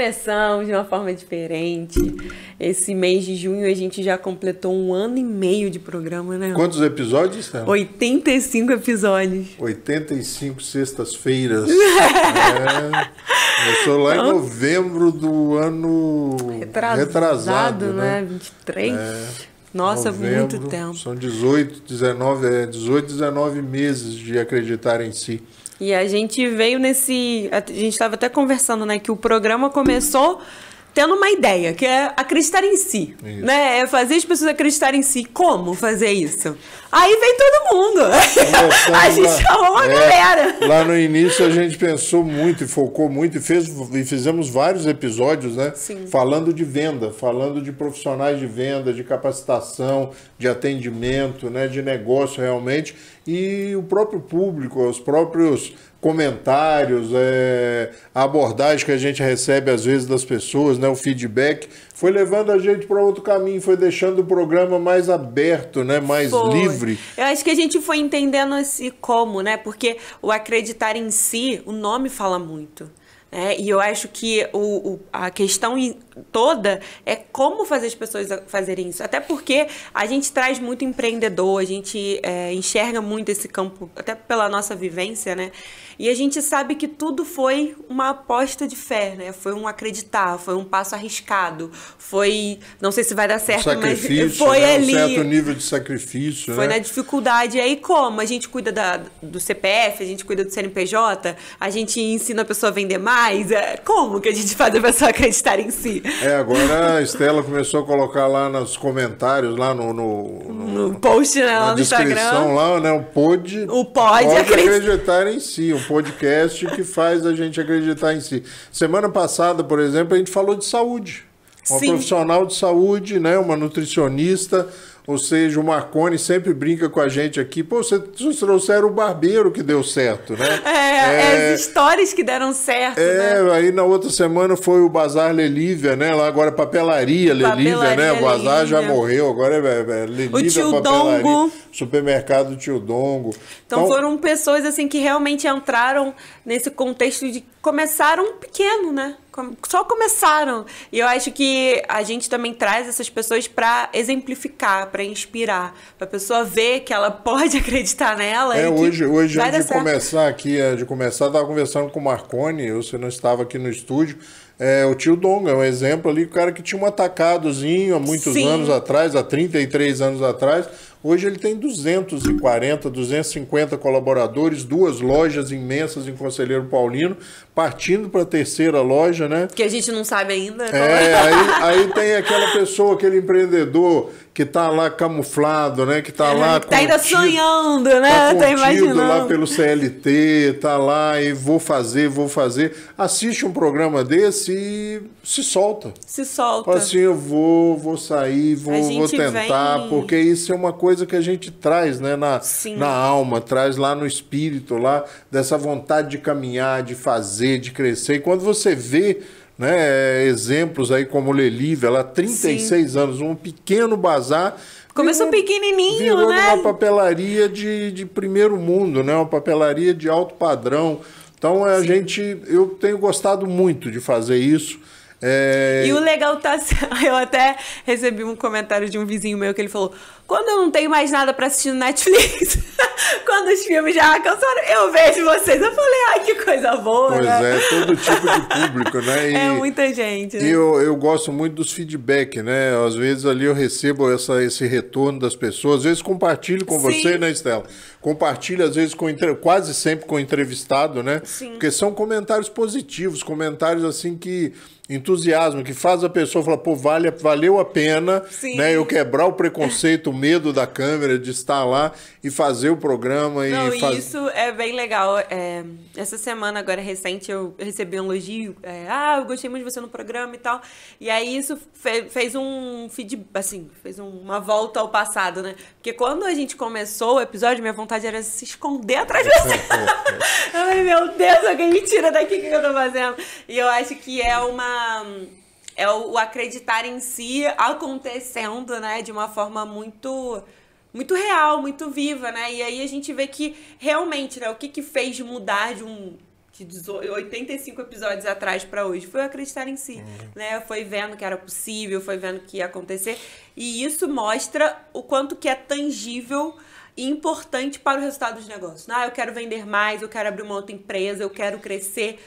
Começamos de uma forma diferente. Esse mês de junho a gente já completou 1 ano e meio de programa, né? Quantos episódios, Stella? 85 episódios. 85 sextas-feiras. Começou lá em novembro do ano retrasado, né? 23. Nossa, novembro, muito tempo. São 18, 19 meses de acreditar em si. E a gente veio nesse... A gente estava até conversando, né? Que o programa começou tendo uma ideia, que é acreditar em si. Né? É fazer as pessoas acreditarem em si. Como fazer isso? Aí vem todo mundo. A gente chamou a galera. Lá no início a gente pensou muito e focou muito e fizemos vários episódios, né? Sim. Falando de venda, falando de profissionais de venda, de capacitação, de atendimento, né? De negócio realmente. E o próprio público, os próprios comentários, a abordagem que a gente recebe às vezes das pessoas, né? O feedback foi levando a gente para outro caminho, foi deixando o programa mais aberto, né? Mais livre. Eu acho que a gente foi entendendo esse como, né? Porque o acreditar em si, o nome fala muito. E eu acho que a questão toda é como fazer as pessoas fazerem isso. Até porque a gente traz muito empreendedor, a gente enxerga muito esse campo, até pela nossa vivência, né? E a gente sabe que tudo foi uma aposta de fé, né? Foi um acreditar, foi um passo arriscado, foi... Não sei se vai dar certo, mas foi né? ali. Um certo nível de sacrifício, foi né? na dificuldade. E aí como? A gente cuida do CPF, a gente cuida do CNPJ, a gente ensina a pessoa a vender mais. Como que a gente faz a pessoa acreditar em si? Agora a Stella começou a colocar lá nos comentários, lá no post, né, lá na no Instagram. descrição lá, né? Pode acreditar em si. Um podcast que faz a gente acreditar em si. Semana passada, por exemplo, a gente falou de saúde. Uma profissional de saúde, né? Uma nutricionista. Ou seja, o Marconi sempre brinca com a gente aqui. Pô, vocês trouxeram o barbeiro que deu certo, né? As histórias que deram certo, né? Aí na outra semana foi o Bazar Lelívia, né? Lá agora é papelaria Lelívia, né? O Bazar já morreu, agora é Lelívia, o Tio papelaria. Dongo. Supermercado Tio Dongo. Então foram pessoas assim que realmente entraram nesse contexto de começaram pequeno, né? Só começaram. E eu acho que a gente também traz essas pessoas para exemplificar, para inspirar, para a pessoa ver que ela pode acreditar nela. Hoje antes de começar, estava conversando com o Marconi, você não estava aqui no estúdio. O Tio Dongo é um exemplo ali, o cara que tinha um atacadozinho há muitos anos atrás, há 33 anos atrás. Hoje ele tem 240, 250 colaboradores, 2 lojas imensas em Conselheiro Paulino, partindo para a 3ª loja, né? Que a gente não sabe ainda. Aí tem aquela pessoa, aquele empreendedor que está lá camuflado, né? Que está lá... Tá ainda sonhando, né? Tá imaginando. Lá pelo CLT, tá lá e vou fazer. Assiste um programa desse e se solta. Fala assim, eu vou sair, vou tentar, porque isso é uma coisa que a gente traz, né? Na alma, traz lá no espírito, lá dessa vontade de caminhar, de fazer, de crescer. E quando você vê... né, exemplos aí como Lelívia, ela 36 anos, um pequeno bazar. Começou pequenininho, virou né? Uma papelaria de primeiro mundo, né? Uma papelaria de alto padrão. Então eu tenho gostado muito de fazer isso. E o legal eu até recebi um comentário de um vizinho meu que ele falou: quando eu não tenho mais nada pra assistir no Netflix, quando os filmes já cansaram, eu vejo vocês. Eu falei, ai, que coisa boa, pois né? Todo tipo de público, né? É muita gente, né? E eu gosto muito dos feedback, né? Às vezes ali eu recebo esse retorno das pessoas, às vezes compartilho com você, né, Stella? Compartilho, às vezes, quase sempre com o entrevistado, né? Sim. Porque são comentários positivos, comentários assim que entusiasmo, que faz a pessoa falar, pô, valeu a pena, né? Eu quebrar o preconceito, o medo da câmera, de estar lá e fazer o programa. Isso é bem legal. Essa semana, agora recente, eu recebi um elogio. Eu gostei muito de você no programa e tal. E aí isso fez um feedback, assim, fez uma volta ao passado, né? Porque quando a gente começou o episódio, minha vontade era se esconder atrás de você. Ai, meu Deus, alguém me tira daqui, o que eu tô fazendo? E eu acho que é o acreditar em si acontecendo, né, de uma forma muito muito real, muito viva, né? E aí a gente vê que realmente, né, o que fez mudar de um de 85 episódios atrás para hoje, foi acreditar em si, né? Foi vendo que era possível, foi vendo que ia acontecer, e isso mostra o quanto que é tangível e importante para o resultado dos negócios. Ah, eu quero vender mais, eu quero abrir uma outra empresa, eu quero crescer.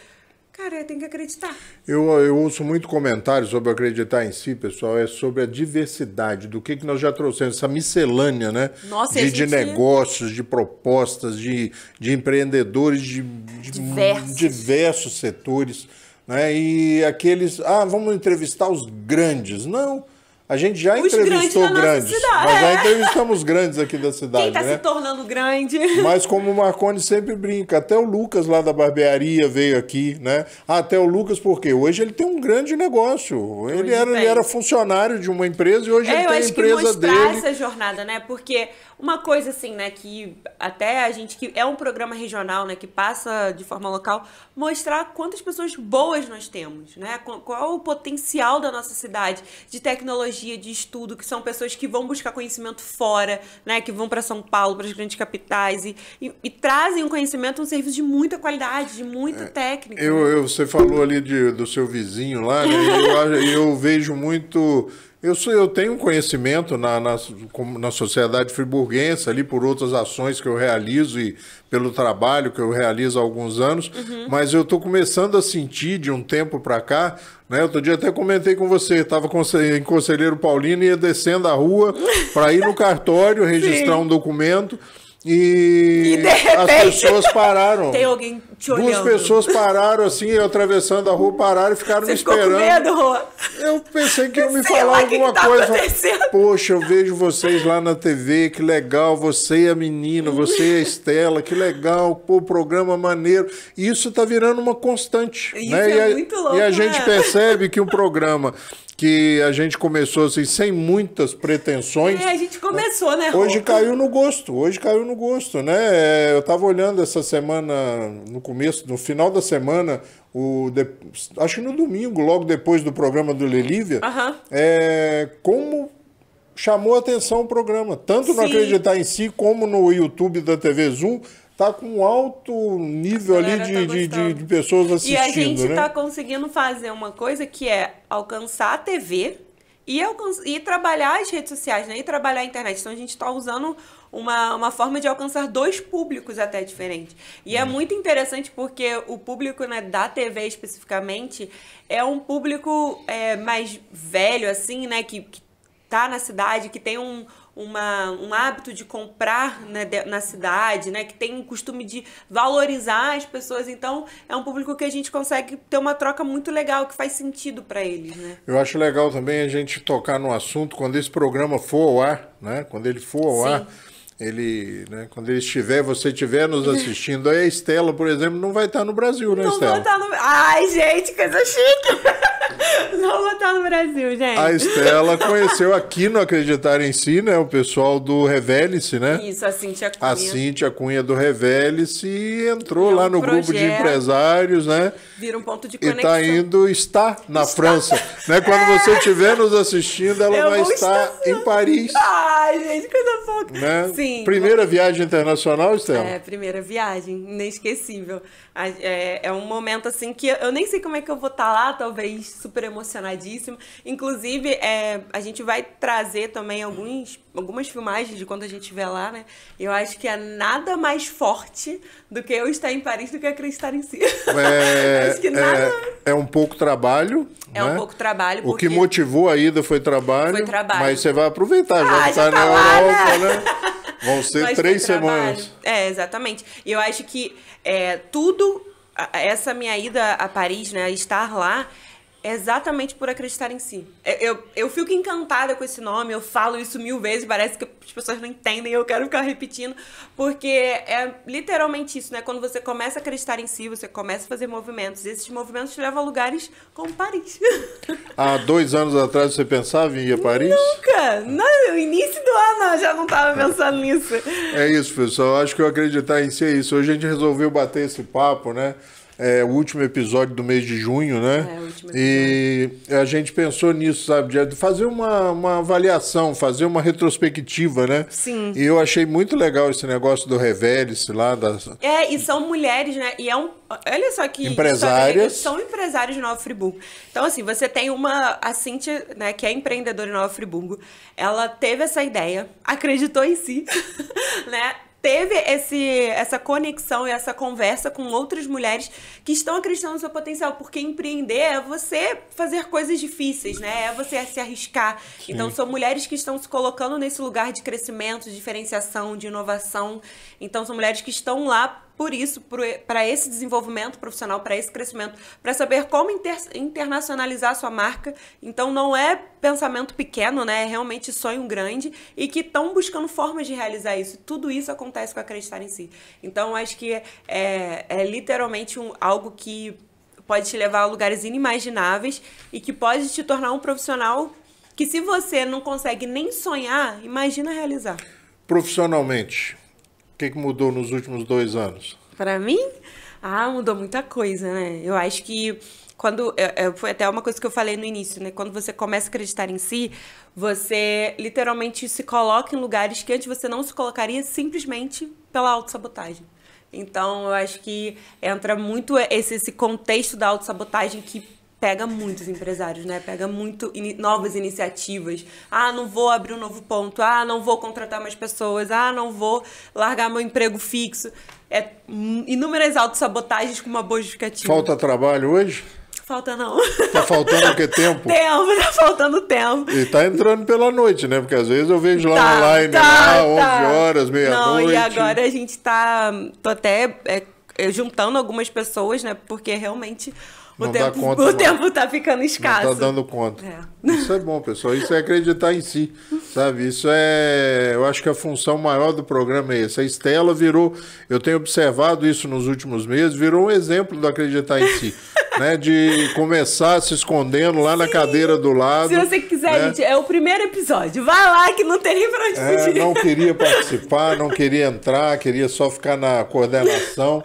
Cara, tem que acreditar. Eu ouço muito comentário sobre acreditar em si, pessoal, é sobre a diversidade, do que nós já trouxemos, essa miscelânea, né? Nossa, de negócios, de propostas, de empreendedores de diversos setores, né? E aqueles, vamos entrevistar os grandes. Não. A gente já entrevistou grandes, mas já entrevistamos grandes aqui da cidade. Quem está se tornando grande. Mas como o Marconi sempre brinca, até o Lucas lá da barbearia veio aqui, né? Até o Lucas, porque hoje ele tem um grande negócio. Ele era funcionário de uma empresa e hoje ele tem a empresa dele. Eu acho que mostrar essa jornada, né? Porque uma coisa assim, né, que até a gente, que é um programa regional, né, que passa de forma local, mostrar quantas pessoas boas nós temos, né? Qual o potencial da nossa cidade de tecnologia, de estudo, que são pessoas que vão buscar conhecimento fora, né, que vão para São Paulo, para as grandes capitais e trazem um conhecimento, um serviço de muita qualidade, de muita técnica. Você falou ali do seu vizinho lá, né? Eu vejo muito... Eu tenho conhecimento na sociedade friburguense, ali por outras ações que eu realizo e pelo trabalho que eu realizo há alguns anos, mas eu estou começando a sentir de um tempo para cá, né? Outro dia até comentei com você, estava em Conselheiro Paulino e ia descendo a rua para ir no cartório registrar um documento. E as pessoas pararam. Tem alguém te olhando. Duas pessoas pararam assim, atravessando a rua, pararam e ficaram me esperando. Ficou com medo, Rô? Eu pensei que iam me falar alguma coisa. Poxa, eu vejo vocês lá na TV, que legal, você e a menina, você e a Estela, que legal, pô, programa maneiro. E isso tá virando uma constante. Isso, né? é muito louco, e a gente percebe que um programa que a gente começou assim, sem muitas pretensões. A gente começou, né, Rô? Hoje caiu no gosto, né? Eu estava olhando essa semana, no final da semana, acho que no domingo, logo depois do programa do Lelívia, como chamou a atenção o programa. Tanto no Acreditar em Si, como no YouTube da TV Zoom, tá com um alto nível ali de pessoas assistindo. E a gente né? tá conseguindo fazer uma coisa que é alcançar a TV e trabalhar as redes sociais, né? E trabalhar a internet. Então a gente tá usando uma forma de alcançar dois públicos até diferentes. E é muito interessante porque o público, né, da TV especificamente é um público mais velho, assim, né? Que tá na cidade, que tem um hábito de comprar, né, na cidade, né, que tem um costume de valorizar as pessoas. Então, é um público que a gente consegue ter uma troca muito legal, que faz sentido para eles, né? Eu acho legal também a gente tocar no assunto quando esse programa for ao ar, né? Quando ele for ao ar, quando ele você estiver nos assistindo, aí a Estela, por exemplo, não vai estar no Brasil, né, Estela? Não vou estar no... Ai, gente, coisa chique! Não vou estar no Brasil, gente. A Estela conheceu aqui no Acreditar em Si, né? O pessoal do Revele-se, né? Isso, a Cíntia Cunha. A Cíntia Cunha do Revele-se e entrou lá no grupo de empresários, né? Vira um ponto de conexão. E está na França. Né? Quando você estiver nos assistindo, ela vai estar em Paris. Ai, gente, coisa pouca. Né? Sim. Primeira viagem internacional, Estela? Primeira viagem, inesquecível. É um momento assim que eu nem sei como é que eu vou estar lá, talvez super emocionadíssima. Inclusive, a gente vai trazer também algumas filmagens de quando a gente estiver lá, né? Eu acho que é nada mais forte do que eu estar em Paris do que acreditar em si. Acho que nada... É um pouco trabalho. Um pouco trabalho. O que motivou a ida foi trabalho. Foi trabalho. Mas você vai aproveitar, já está na Europa, né? Vão ser 3 semanas. Exatamente. E eu acho que essa minha ida a Paris, né, estar lá, é exatamente por acreditar em si. Eu fico encantada com esse nome, eu falo isso 1000 vezes, parece que as pessoas não entendem, eu quero ficar repetindo, porque é literalmente isso, né? Quando você começa a acreditar em si, você começa a fazer movimentos, e esses movimentos te levam a lugares como Paris. Há 2 anos atrás você pensava em ir a Paris? Nunca! No início do ano eu já não estava pensando nisso. É isso, pessoal. Acho que eu acreditar em si é isso. Hoje a gente resolveu bater esse papo, né? o último episódio do mês de junho, né? O último episódio. E a gente pensou nisso, sabe? De fazer uma avaliação, fazer uma retrospectiva, né? Sim. E eu achei muito legal esse negócio do Revele-se lá. E são mulheres, né? E olha só que... Empresárias. São empresários de Nova Friburgo. Então, assim, você tem a Cíntia, né, que é empreendedora em Nova Friburgo. Ela teve essa ideia, acreditou em si, né? Teve essa conexão e essa conversa com outras mulheres que estão acreditando no seu potencial, porque empreender é você fazer coisas difíceis, né? É você se arriscar. Sim. Então, são mulheres que estão se colocando nesse lugar de crescimento, de diferenciação, de inovação. Então, são mulheres que estão lá por isso, para esse desenvolvimento profissional, para esse crescimento, para saber como internacionalizar a sua marca. Então, não é pensamento pequeno, né? É realmente sonho grande e que estão buscando formas de realizar isso. Tudo isso acontece com Acreditar em Si. Então, acho que é literalmente algo que pode te levar a lugares inimagináveis e que pode te tornar um profissional que, se você não consegue nem sonhar, imagina realizar. Profissionalmente, o que mudou nos últimos 2 anos? Para mim? Mudou muita coisa, né? Eu acho que foi até uma coisa que eu falei no início, né? Quando você começa a acreditar em si, você literalmente se coloca em lugares que antes você não se colocaria simplesmente pela autossabotagem. Então, eu acho que entra muito esse contexto da autossabotagem que pega muitos empresários, né? Pega muito novas iniciativas. Não vou abrir um novo ponto. Não vou contratar mais pessoas. Não vou largar meu emprego fixo. Inúmeras autossabotagens com uma boa justificativa. Falta trabalho hoje? Falta não. Tá faltando o que? Tempo? Tá faltando tempo. E tá entrando pela noite, né? Porque às vezes eu vejo lá online, 11 horas, meia-noite. Não, e agora a gente tô até juntando algumas pessoas, né? Porque realmente... O tempo tá ficando escasso. Não tá dando conta. Isso é bom, pessoal. Isso é acreditar em si, sabe? Isso eu acho que a função maior do programa é essa. A Estela eu tenho observado isso nos últimos meses, virou um exemplo do acreditar em si. Né, de começar se escondendo lá na cadeira do lado. Se você quiser, né? Gente, é o primeiro episódio. Vai lá que não tem nem pra onde fugir. Não queria participar, não queria entrar, queria só ficar na coordenação.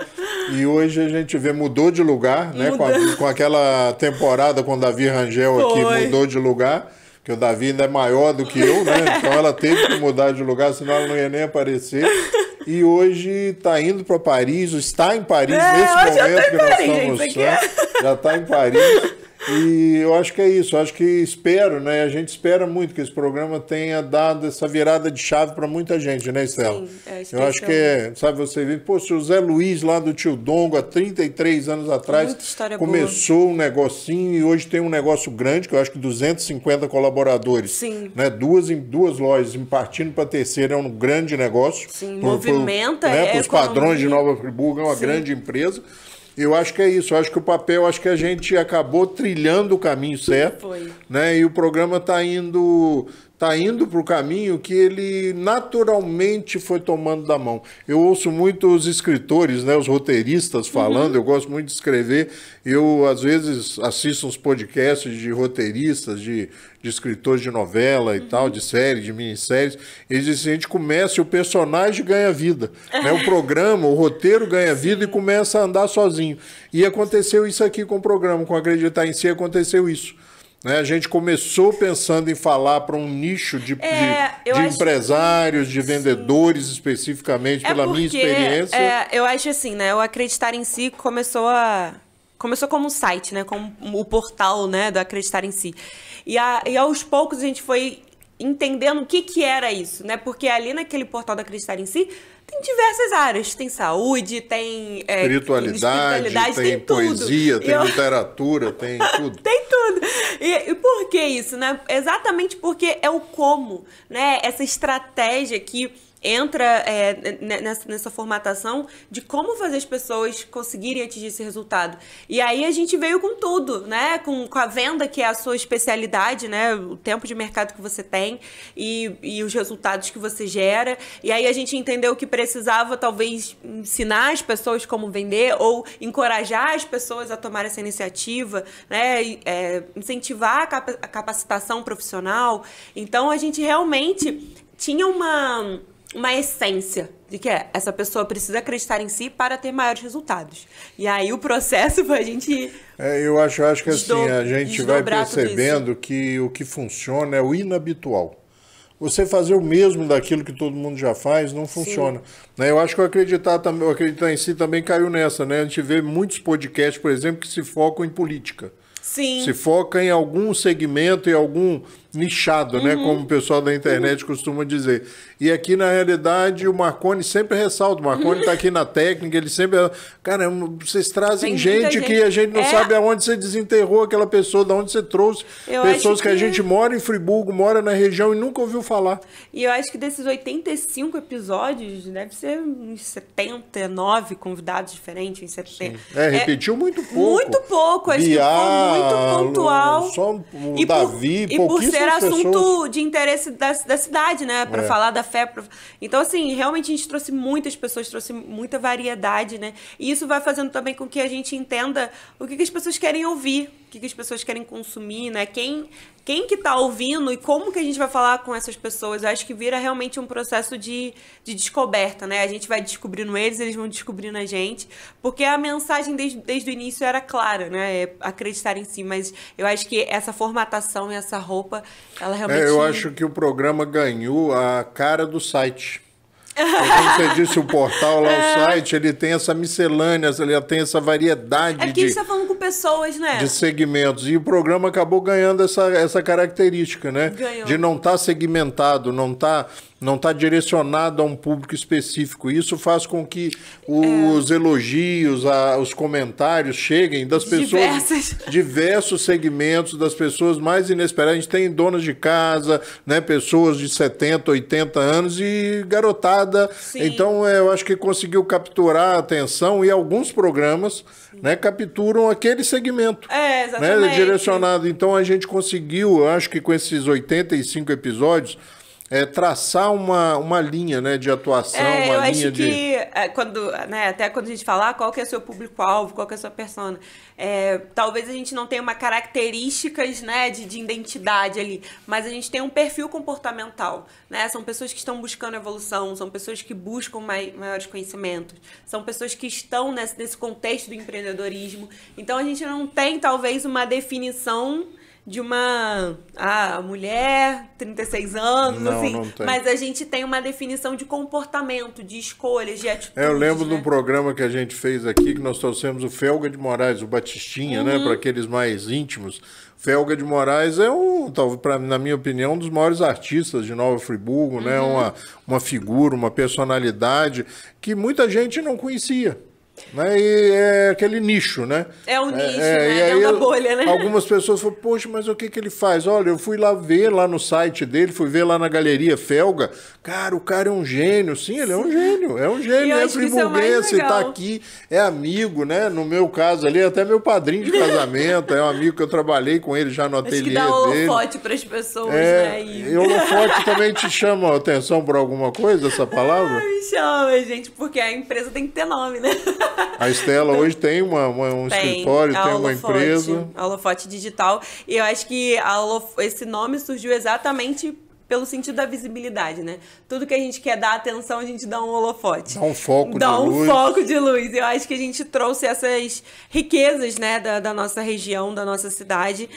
E hoje a gente mudou de lugar, né? Com aquela temporada com o Davi Rangel aqui, mudou de lugar. Porque o Davi ainda é maior do que eu, né? Então ela teve que mudar de lugar, senão ela não ia nem aparecer. E hoje está indo para Paris, está em Paris nesse momento que nós estamos. Já está em Paris. E eu acho que é isso, eu acho que espero, né? A gente espera muito que esse programa tenha dado essa virada de chave para muita gente, né, Estela? Sim, eu acho que sabe, você vê, o José Luiz lá do Tio Dongo, há 33 anos atrás, começou um negocinho e hoje tem um negócio grande, que eu acho que 250 colaboradores. Sim. Né? Duas lojas, partindo para a terceira, é um grande negócio. Sim, movimenta. Para os padrões de Nova Friburgo, é uma grande empresa. Eu acho que é isso, eu acho que o papel, acho que a gente acabou trilhando o caminho certo. Foi. Né? E o programa está indo para o caminho que ele naturalmente foi tomando da mão. Eu ouço muito os escritores, né, os roteiristas falando, eu gosto muito de escrever. Eu, às vezes, assisto uns podcasts de roteiristas, de escritores de novela e tal, de série, de minisséries. Eles dizem assim, a gente começa e o personagem ganha vida. Né? O programa, o roteiro ganha vida e começa a andar sozinho. E aconteceu isso aqui com o programa, com Acreditar em Si aconteceu isso. Né? A gente começou pensando em falar para um nicho de empresários, de vendedores especificamente, pela minha experiência. Eu acho assim, né? O Acreditar em Si começou como um site, né? Como o portal, né, do Acreditar em Si. E aos poucos a gente foi entendendo o que era isso, né? Porque ali naquele portal do Acreditar em Si tem diversas áreas. Tem saúde, tem espiritualidade, tem poesia, tem literatura, tem tudo. Tem tudo. E por que isso, né? Exatamente porque é o como, né? Essa estratégia que entra nessa formatação de como fazer as pessoas conseguirem atingir esse resultado. E aí a gente veio com tudo, né? Com a venda, que é a sua especialidade, né? O tempo de mercado que você tem e os resultados que você gera. E aí a gente entendeu que precisava, talvez, ensinar as pessoas como vender ou encorajar as pessoas a tomar essa iniciativa, né? Incentivar a capacitação profissional. Então, a gente realmente tinha uma essência de que essa pessoa precisa acreditar em si para ter maiores resultados. E aí o processo foi a gente... eu acho que assim, a gente vai percebendo que o que funciona é o inabitual. Você fazer o mesmo daquilo que todo mundo já faz não funciona. Né? Eu acho que o acreditar em si também caiu nessa. Né? A gente vê muitos podcasts, por exemplo, que se focam em política. Sim. Se foca em algum segmento, em algum nichado, né? Como o pessoal da internet costuma dizer. E aqui, na realidade, o Marconi sempre ressalta. O Marconi está aqui na técnica, ele sempre... Cara, vocês trazem gente que a gente não sabe aonde você desenterrou aquela pessoa, de onde você trouxe. Pessoas que a gente mora em Friburgo, mora na região e nunca ouviu falar. E eu acho que desses 85 episódios, deve ser uns 79 convidados diferentes. Em 70. Repetiu muito pouco. Muito pouco, acho que foi muito pontual. Só o Davi, e por ser assunto de interesse da cidade, né? Para falar da fé. Então, assim, realmente a gente trouxe muitas pessoas, trouxe muita variedade, né? E isso vai fazendo também com que a gente entenda o que as pessoas querem ouvir, o que as pessoas querem consumir, né? Quem que tá ouvindo e como que a gente vai falar com essas pessoas. Eu acho que vira realmente um processo de descoberta, né? A gente vai descobrindo eles vão descobrindo a gente, porque a mensagem desde o início era clara, né? É acreditar em si, mas eu acho que essa formatação e essa roupa, ela realmente... eu acho que o programa ganhou a cara do site. Como você disse, o portal lá, o site, ele tem essa miscelânea, ele tem essa variedade porque a gente tá falando com pessoas, né? De segmentos. E o programa acabou ganhando essa característica, né? Ganhou. De não estar segmentado, não tá direcionado a um público específico. Isso faz com que os elogios, os comentários cheguem das pessoas... Diversos segmentos, das pessoas mais inesperadas. A gente tem donas de casa, né? Pessoas de 70, 80 anos e garotada. Sim. Então, eu acho que conseguiu capturar a atenção e alguns programas, né, capturam aquele segmento. Exatamente. Né, direcionado. Então, a gente conseguiu, eu acho que com esses 85 episódios, traçar uma linha, né, de atuação, uma linha de... Eu acho que, até quando a gente fala qual que é o seu público-alvo, qual que é a sua persona, talvez a gente não tenha uma características, né, de identidade ali, mas a gente tem um perfil comportamental, né? São pessoas que estão buscando evolução, são pessoas que buscam maiores conhecimentos, são pessoas que estão nesse contexto do empreendedorismo. Então, a gente não tem, talvez, uma definição de uma mulher, 36 anos, não tem. Mas a gente tem uma definição de comportamento, de escolhas, de atitudes. Eu lembro do programa que a gente fez aqui, que nós trouxemos o Felga de Moraes, o Batistinha, né, para aqueles mais íntimos. Felga de Moraes é na minha opinião, um dos maiores artistas de Nova Friburgo, né, uma figura, uma personalidade que muita gente não conhecia. Né? E é aquele nicho, né? É um nicho, né? Dentro da bolha, né? Algumas pessoas falam, poxa, mas o que ele faz? Olha, eu fui lá ver lá no site dele, fui ver lá na Galeria Felga. Cara, o cara é um gênio. Sim, ele é um gênio. É friburguense, tá aqui, é amigo, né? No meu caso ali, até meu padrinho de casamento, é um amigo que eu trabalhei com ele já no ateliê dele. Acho que dá holofote para as pessoas, né? E holofote também te chama a atenção por alguma coisa, essa palavra? Me chama, gente, porque a empresa tem que ter nome, né? A Estela hoje tem um escritório, tem uma empresa. A Holofote Digital. E eu acho que esse nome surgiu exatamente pelo sentido da visibilidade, né? Tudo que a gente quer dar atenção, a gente dá um holofote. Dá um foco de luz. Dá um foco de luz. Eu acho que a gente trouxe essas riquezas, né, da nossa região, da nossa cidade,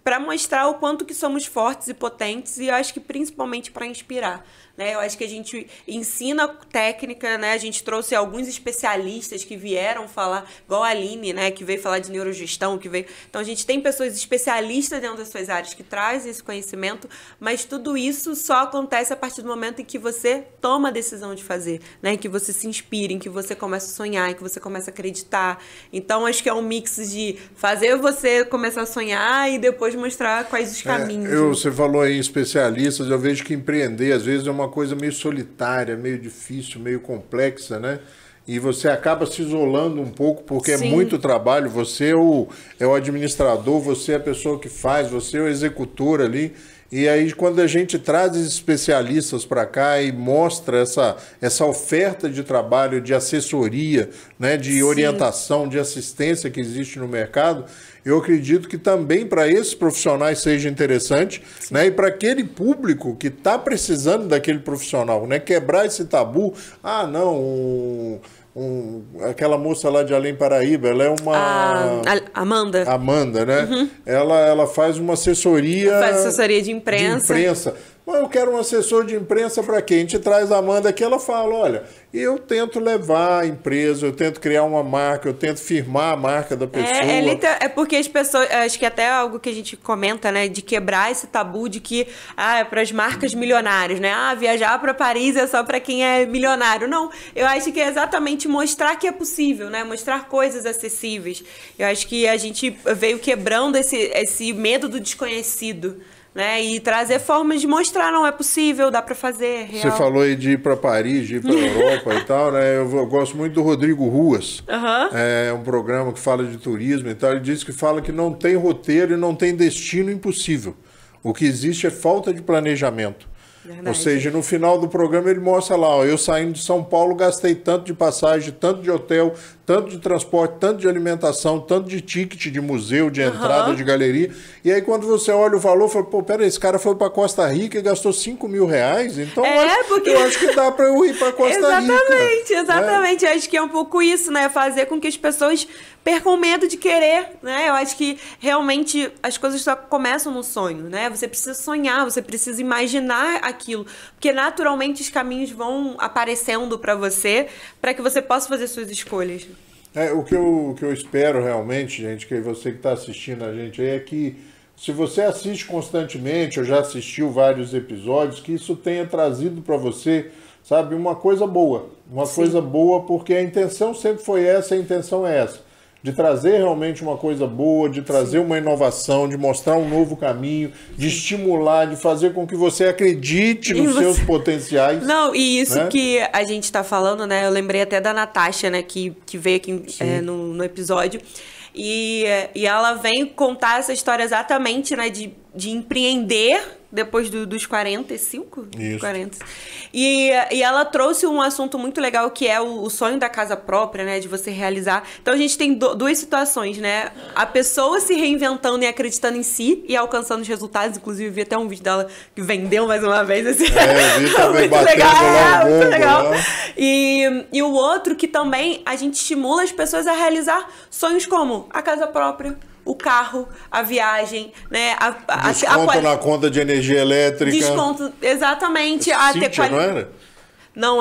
para mostrar o quanto que somos fortes e potentes, e eu acho que principalmente para inspirar. Né? Eu acho que a gente ensina técnica, né? A gente trouxe alguns especialistas que vieram falar, igual a Aline, né? Que veio falar de neurogestão, Então, a gente tem pessoas especialistas dentro das suas áreas que trazem esse conhecimento, mas tudo isso só acontece a partir do momento em que você toma a decisão de fazer, né? Em que você se inspira, em que você começa a sonhar, em que você começa a acreditar. Então, acho que é um mix de fazer você começar a sonhar e depois mostrar quais os caminhos. Você falou aí em especialistas, eu vejo que empreender, às vezes, é uma coisa meio solitária, meio difícil, meio complexa, né? E você acaba se isolando um pouco, porque Sim. é muito trabalho. Você é o administrador, você é a pessoa que faz, você é o executor ali. E aí, quando a gente traz especialistas para cá e mostra essa oferta de trabalho, de assessoria, né, de orientação, de assistência que existe no mercado, eu acredito que também para esses profissionais seja interessante, né, e para aquele público que está precisando daquele profissional, né, quebrar esse tabu. Ah, não, aquela moça lá de Além Paraíba, ela é uma... Amanda. Amanda, né? Uhum. Ela faz uma assessoria... Faz assessoria de imprensa. Mas eu quero um assessor de imprensa para quê? A gente traz a Amanda aqui, ela fala, olha, eu tento levar a empresa, eu tento criar uma marca, eu tento firmar a marca da pessoa. É porque as pessoas, acho que até algo que a gente comenta, né, de quebrar esse tabu de que, é para as marcas milionárias, né, viajar para Paris é só para quem é milionário. Não, eu acho que é exatamente mostrar que é possível, né, mostrar coisas acessíveis. Eu acho que a gente veio quebrando esse medo do desconhecido, né? E trazer formas de mostrar, não é possível, dá para fazer. Real. Você falou aí de ir para Paris, de ir para Europa e tal, né? Eu gosto muito do Rodrigo Ruas. Uhum. É um programa que fala de turismo e tal. Ele diz que fala que não tem roteiro e não tem destino impossível. O que existe é falta de planejamento. Verdade. Ou seja, no final do programa ele mostra lá, ó, eu saindo de São Paulo gastei tanto de passagem, tanto de hotel, tanto de transporte, tanto de alimentação, tanto de ticket de museu, de entrada, de galeria. E aí quando você olha o valor, fala, pô, peraí, esse cara foi para Costa Rica e gastou R$5.000, então eu acho que dá para eu ir para Costa Rica. Exatamente. Acho que é um pouco isso, né? Fazer com que as pessoas percam medo de querer, né? Eu acho que realmente as coisas só começam no sonho, né? Você precisa sonhar, você precisa imaginar aquilo, porque naturalmente os caminhos vão aparecendo para você, para que você possa fazer suas escolhas. O que eu espero realmente, gente, que você que está assistindo a gente aí, é que se você assiste constantemente, ou já assistiu vários episódios, que isso tenha trazido para você, sabe, uma coisa boa. Uma coisa boa, porque a intenção sempre foi essa, a intenção é essa. De trazer realmente uma coisa boa, de trazer uma inovação, de mostrar um novo caminho, de estimular, de fazer com que você acredite nos seus potenciais. Não, e isso, né, que a gente está falando, né? Eu lembrei até da Natasha, né? Que veio aqui no episódio. E ela vem contar essa história exatamente, né? De empreender depois dos 45? Isso. 40. E ela trouxe um assunto muito legal, que é o sonho da casa própria, né? De você realizar. Então, a gente tem duas situações, né? A pessoa se reinventando e acreditando em si e alcançando os resultados. Inclusive, vi até um vídeo dela que vendeu mais uma vez. Assim. Vi também batendo lá muito legal. E o outro que também a gente estimula as pessoas a realizar sonhos como a casa própria, o carro, a viagem, né? Desconto na conta de energia elétrica. Desconto, exatamente. Cíntia, não era? Não,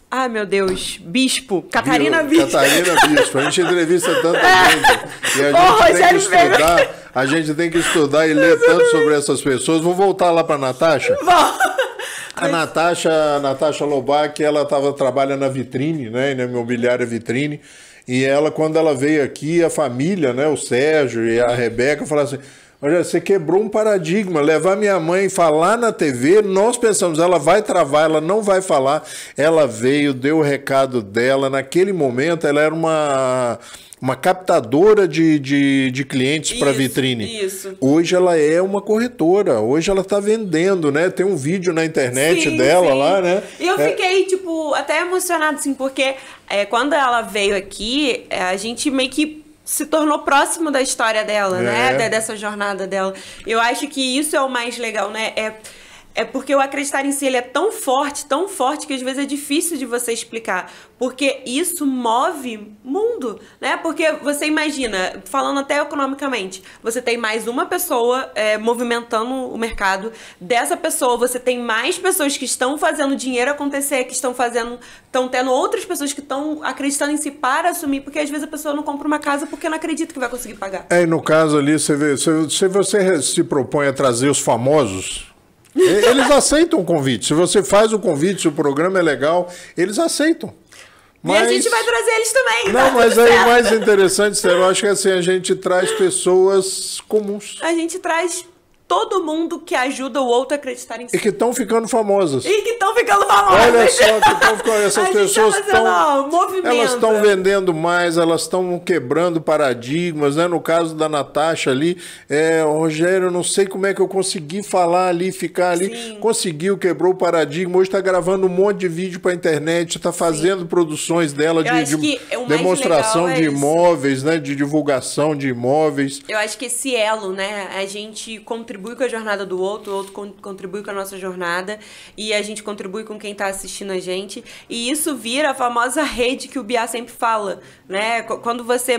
Ai, meu Deus. Bispo. Catarina Bispo. Catarina Bispo. A gente entrevista tanta gente. E a gente tem que estudar e ler tanto sobre essas pessoas. Vou voltar lá para a Natasha. A Natasha Lobac, ela trabalha na Vitrine, né? Na imobiliária Vitrine. E ela, quando ela veio aqui, a família, né, o Sérgio e a Rebeca, falaram assim, olha, você quebrou um paradigma, levar minha mãe falar na TV, nós pensamos, ela vai travar, ela não vai falar. Ela veio, deu o recado dela, naquele momento ela era uma captadora de clientes para Vitrine. Isso. Hoje ela é uma corretora, hoje ela está vendendo, né? Tem um vídeo na internet dela lá, né? E eu fiquei, até emocionada, assim, porque quando ela veio aqui, a gente meio que se tornou próximo da história dela, né? Dessa jornada dela. Eu acho que isso é o mais legal, né? É porque o acreditar em si, ele é tão forte, que às vezes é difícil de você explicar. Porque isso move mundo, né? Porque você imagina, falando até economicamente, você tem mais uma pessoa movimentando o mercado. Dessa pessoa, você tem mais pessoas que estão fazendo dinheiro acontecer, que estão tendo outras pessoas que estão acreditando em si para assumir. Porque às vezes a pessoa não compra uma casa porque não acredita que vai conseguir pagar. E no caso ali, você vê, se você se propõe a trazer os famosos... Eles aceitam o convite. Se você faz o convite, se o programa é legal, eles aceitam. Mas... E a gente vai trazer eles também. Não, mas aí o mais interessante, eu acho que assim, a gente traz pessoas comuns. A gente traz todo mundo que ajuda o outro a acreditar em si. E que estão ficando famosas. Olha só, essas pessoas estão vendendo mais, elas estão quebrando paradigmas, né? No caso da Natasha ali, Rogério, eu não sei como é que eu consegui falar ali, ficar ali. Sim. Conseguiu, quebrou o paradigma. Hoje está gravando um monte de vídeo para a internet, está fazendo produções dela de demonstração de imóveis, né? De divulgação de imóveis. Eu acho que esse elo, né? A gente contribui com a jornada do outro, o outro contribui com a nossa jornada e a gente contribui com quem está assistindo a gente. E isso vira a famosa rede que o Biá sempre fala, né? Quando você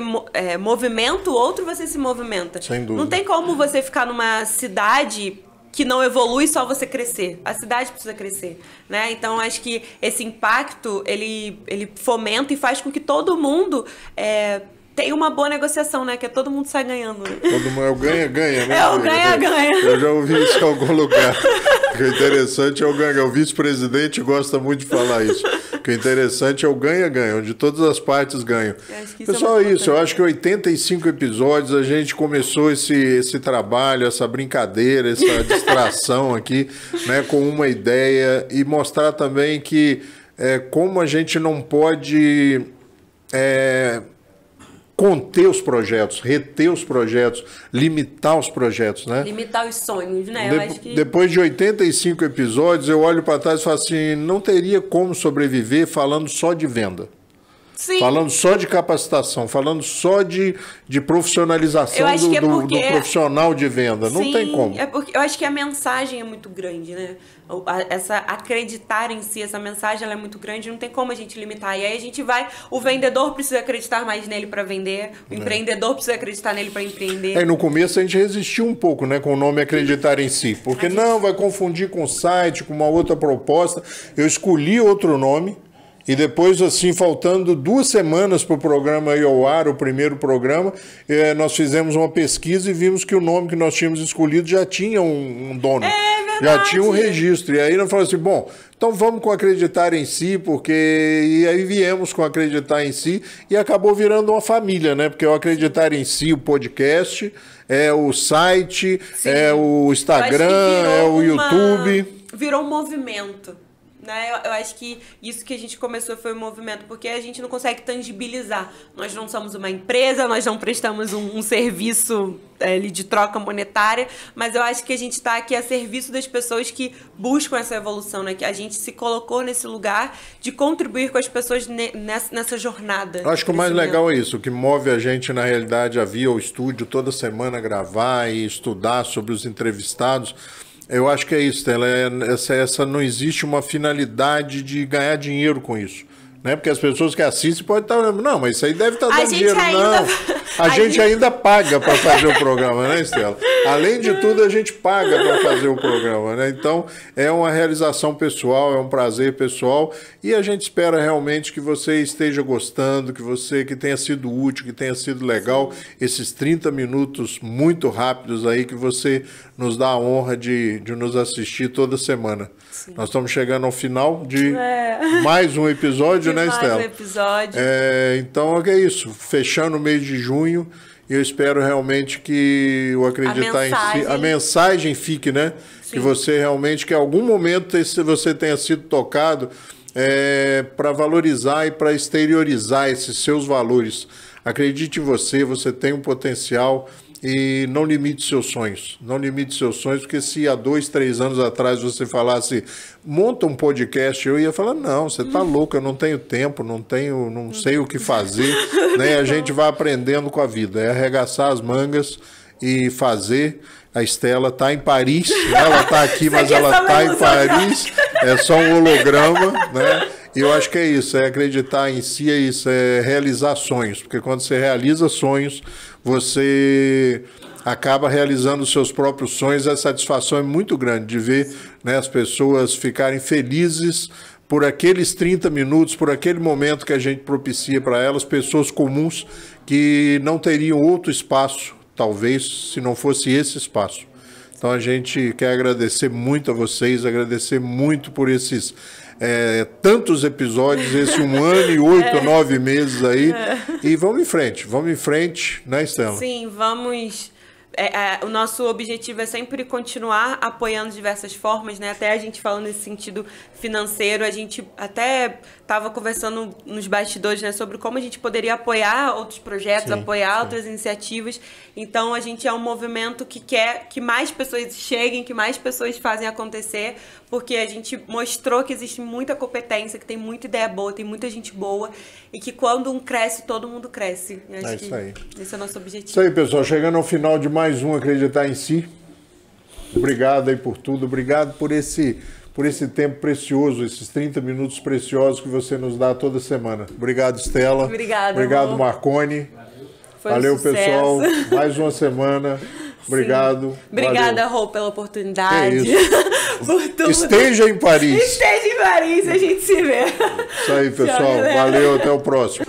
movimenta o outro, você se movimenta. Sem dúvida. Não tem como você ficar numa cidade que não evolui só você crescer. A cidade precisa crescer, né? Então, acho que esse impacto, ele fomenta e faz com que todo mundo tenha uma boa negociação, né? Que todo mundo sai ganhando. Né? Todo mundo é o ganha-ganha, né? É o ganha-ganha. Eu já ouvi isso em algum lugar. O que é interessante é o ganha-ganha. O vice-presidente gosta muito de falar isso. O que é interessante é o ganha-ganha, onde todas as partes ganham. Pessoal, é isso. Eu acho que 85 episódios a gente começou esse trabalho, essa brincadeira, essa distração aqui, né, com uma ideia e mostrar também que como a gente não pode conter os projetos, reter os projetos, limitar os projetos, né? Limitar os sonhos, né? Eu acho que... Depois de 85 episódios, eu olho para trás e falo assim, não teria como sobreviver falando só de venda. Sim. Falando só de capacitação, falando só de profissionalização do profissional de venda. Sim, não tem como. Eu acho que a mensagem é muito grande, né? Essa acreditar em si, essa mensagem ela é muito grande, não tem como a gente limitar. E aí a gente o vendedor precisa acreditar mais nele para vender, o empreendedor precisa acreditar nele para empreender. No começo a gente resistiu um pouco, né, com o nome Acreditar em Si, porque não, vai confundir com o site, com uma outra proposta. Eu escolhi outro nome. E depois, assim, faltando 2 semanas para o programa ir ao ar, o primeiro programa, nós fizemos uma pesquisa e vimos que o nome que nós tínhamos escolhido já tinha um dono. Já tinha um registro. E aí nós falamos assim, bom, então vamos com Acreditar em Si, E aí viemos com Acreditar em Si e acabou virando uma família, né? Porque o Acreditar em Si, o podcast, o site, sim, o Instagram, o YouTube. Virou um movimento. Né? Eu acho que isso que a gente começou foi um movimento, porque a gente não consegue tangibilizar. Nós não somos uma empresa, nós não prestamos um serviço de troca monetária, mas eu acho que a gente está aqui a serviço das pessoas que buscam essa evolução, né? Que a gente se colocou nesse lugar de contribuir com as pessoas nessa jornada. Eu acho que o mais legal é isso, o que move a gente, na realidade, a vir ao estúdio toda semana gravar e estudar sobre os entrevistados. Eu acho que é isso, Stella. Essa não existe uma finalidade de ganhar dinheiro com isso. Né? Porque as pessoas que assistem podem estar olhando, não, mas isso aí deve estar dando dinheiro. Não, a gente ainda paga para fazer o programa, né, Stella? Além de tudo, a gente paga para fazer o programa, né? Então, é uma realização pessoal, é um prazer pessoal e a gente espera realmente que você esteja gostando, que tenha sido útil, que tenha sido legal esses 30 minutos muito rápidos aí que você nos dá a honra de nos assistir toda semana. Sim. Nós estamos chegando ao final de mais um episódio, né, Stella? Mais um episódio. Então, é isso. Fechando o mês de junho, eu espero realmente que o Acreditar em Si, a mensagem fique, né? Sim. Que você realmente, que em algum momento você tenha sido tocado para valorizar e para exteriorizar esses seus valores. Acredite em você, você tem um potencial. E não limite seus sonhos. Não limite seus sonhos, porque se há 2, 3 anos atrás você falasse, monta um podcast, eu ia falar, não, você tá louco, eu não tenho tempo, não sei o que fazer. Né? A gente vai aprendendo com a vida, é arregaçar as mangas e fazer. A Stella está em Paris, ela está aqui, mas ela está em Paris, é só um holograma, né? E eu acho que é isso, é acreditar em si, é isso, é realizar sonhos, porque quando você realiza sonhos, você acaba realizando os seus próprios sonhos, a satisfação é muito grande de ver, né, as pessoas ficarem felizes por aqueles 30 minutos, por aquele momento que a gente propicia para elas, pessoas comuns que não teriam outro espaço, talvez, se não fosse esse espaço. Então a gente quer agradecer muito a vocês, agradecer muito por esses tantos episódios, esse 1 ano e 8, 9 meses aí. E vamos em frente, né, Stella? Sim, vamos o nosso objetivo é sempre continuar apoiando de diversas formas, né? Até a gente falando nesse sentido financeiro, a gente até estava conversando nos bastidores, né, sobre como a gente poderia apoiar outros projetos, apoiar outras iniciativas. Então, a gente é um movimento que quer que mais pessoas cheguem, que mais pessoas fazem acontecer, porque a gente mostrou que existe muita competência, que tem muita ideia boa, tem muita gente boa, e que quando um cresce, todo mundo cresce. Acho que isso aí. Esse é o nosso objetivo. Isso aí, pessoal. Chegando ao final de mais um Acreditar em Si. Obrigado aí por tudo. Obrigado por esse tempo precioso, esses 30 minutos preciosos que você nos dá toda semana. Obrigado, Estela. Obrigado, amor. Marconi. Valeu, pessoal. Mais uma semana. Obrigado. Obrigada, Rô, pela oportunidade. É isso. Por tudo. Esteja em Paris. Esteja em Paris, a gente se vê. Isso aí, pessoal. Valeu, até o próximo.